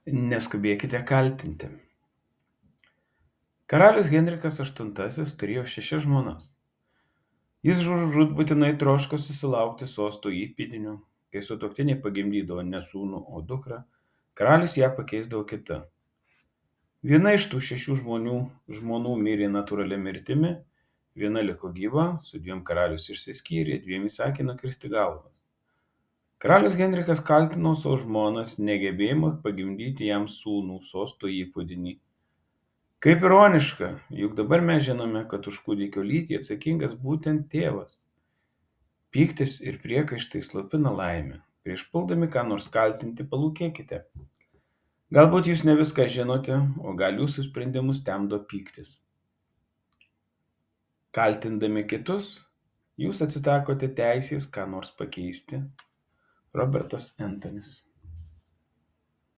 Neskubėkite kaltinti. Karalius Henrikas VIII turėjo 6 žmonas. Jis žūtbūtinai troško susilaukti sosto įpėdinių. Kai sutuoktiniai pagimdydavo ne sūnų, o dukrą, karalius ją pakeisdavo kita. Viena iš tų 6 žmonų mirė natūralia mirtimi, viena liko gyva, su 2 karalius išsiskyrė, 2 įsakė nukirsti galvas. Karalius Henrikas kaltino savo žmonas negebėjimą pagimdyti jam sūnų, sosto įpėdinį. Kaip ironiška, juk dabar mes žinome, kad už kūdikio lytį atsakingas būtent tėvas. Pyktis ir priekaištai slopina laimę. Prieš puldami ką nors kaltinti, palūkėkite. Galbūt jūs ne viską žinote, o gal jūsų sprendimus temdo pyktis. Kaltindami kitus, jūs atsitakote teisės ką nors pakeisti. Robertas Entonis.